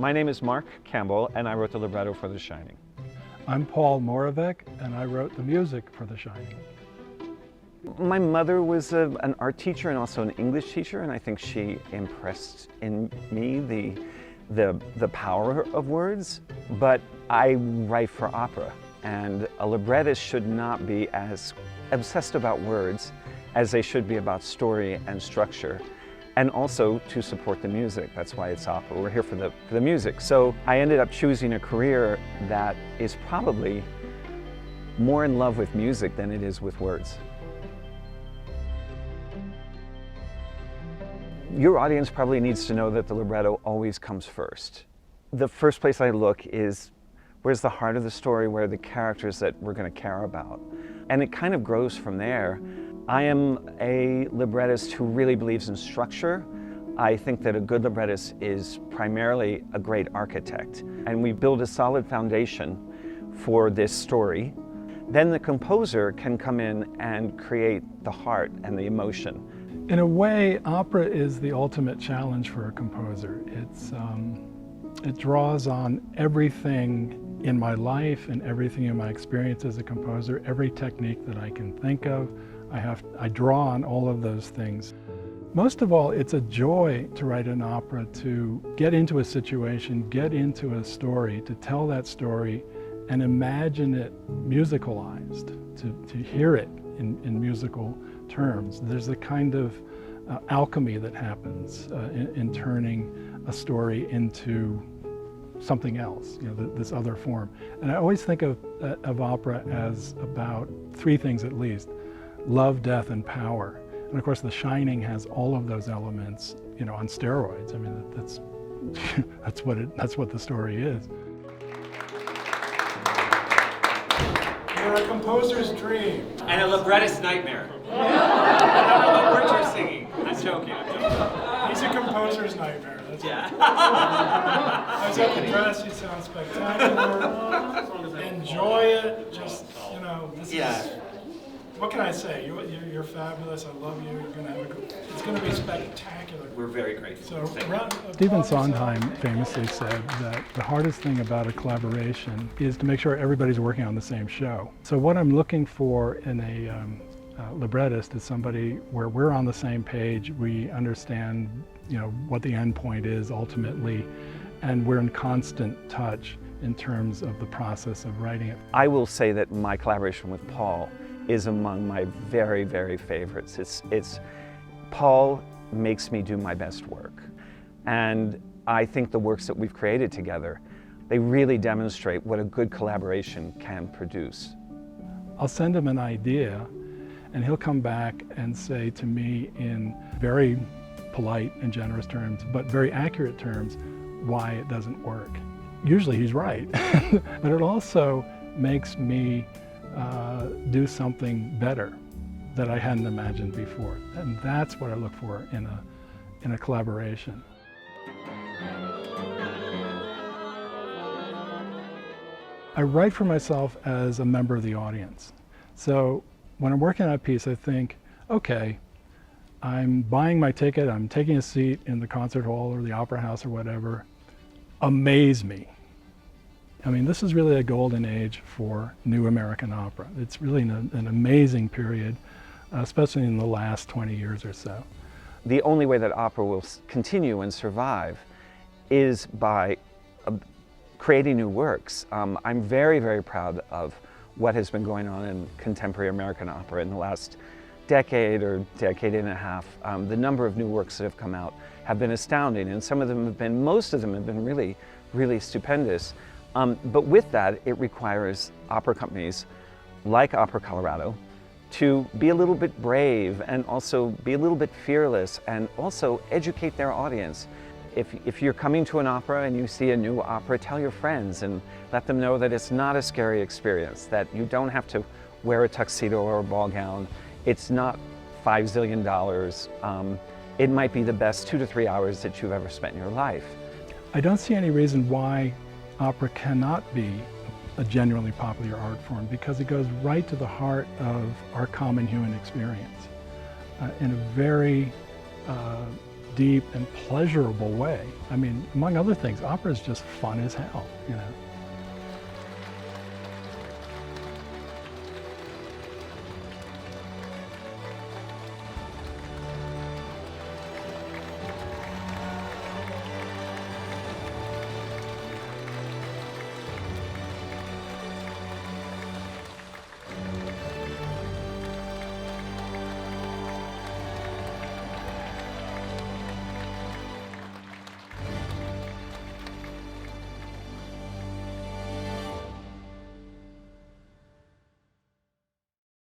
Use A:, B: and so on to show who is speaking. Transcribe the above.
A: My name is Mark Campbell, and I wrote the libretto for The Shining.
B: I'm Paul Moravec, and I wrote the music for The Shining.
A: My mother was an art teacher and also an English teacher, and I think she impressed in me the power of words. But I write for opera, and a librettist should not be as obsessed about words as they should be about story and structure, and also to support the music. That's why it's opera. We're here for the music. So I ended up choosing a career that is probably more in love with music than it is with words. Your audience probably needs to know that the libretto always comes first. The first place I look is where's the heart of the story, where are the characters that we're going to care about. And it kind of grows from there. I am a librettist who really believes in structure. I think that a good librettist is primarily a great architect. And we build a solid foundation for this story. Then the composer can come in and create the heart and the emotion.
B: In a way, opera is the ultimate challenge for a composer. It draws on everything in my life and everything in my experience as a composer, every technique that I can think of. I draw on all of those things. Most of all, it's a joy to write an opera, to get into a situation, get into a story, to tell that story and imagine it musicalized, to hear it in musical terms. There's a kind of alchemy that happens in turning a story into something else, this other form. And I always think of opera as about three things at least: love, death, and power. And of course, The Shining has all of those elements, on steroids. I mean, that's what the story is.
C: You're a composer's dream.
D: And a librettist's nightmare. I don't know what words you're singing. I'm joking.
C: He's a composer's nightmare. That's
D: Yeah.
C: I was at the dress. You sound spectacular. Enjoy it. Just, this is. What can I say? You're fabulous. I love you. You're gonna have it's gonna be spectacular.
D: We're very grateful.
C: So,
B: Stephen Sondheim famously said that the hardest thing about a collaboration is to make sure everybody's working on the same show. So what I'm looking for in a librettist is somebody where we're on the same page, we understand what the end point is ultimately, and we're in constant touch in terms of the process of writing it.
A: I will say that my collaboration with Paul is among my very, very favorites. Paul makes me do my best work. And I think the works that we've created together, they really demonstrate what a good collaboration can produce.
B: I'll send him an idea and he'll come back and say to me in very polite and generous terms, but very accurate terms, why it doesn't work. Usually he's right, but it also makes me do something better that I hadn't imagined before. And that's what I look for in a collaboration. I write for myself as a member of the audience. So when I'm working on a piece, I think, okay, I'm buying my ticket, I'm taking a seat in the concert hall or the opera house or whatever. Amaze me. I mean, this is really a golden age for new American opera. It's really an amazing period, especially in the last 20 years or so.
A: The only way that opera will continue and survive is by creating new works. I'm very, very proud of what has been going on in contemporary American opera in the last decade or decade and a half. The number of new works that have come out have been astounding, and most of them have been really, really stupendous. But with that, it requires opera companies like Opera Colorado to be a little bit brave and also be a little bit fearless and also educate their audience. If you're coming to an opera and you see a new opera, tell your friends and let them know that it's not a scary experience, that you don't have to wear a tuxedo or a ball gown. It's not $5 zillion. It might be the best 2 to 3 hours that you've ever spent in your life.
B: I don't see any reason why opera cannot be a genuinely popular art form, because it goes right to the heart of our common human experience in a very deep, and pleasurable way. I mean, among other things, opera is just fun as hell, you know.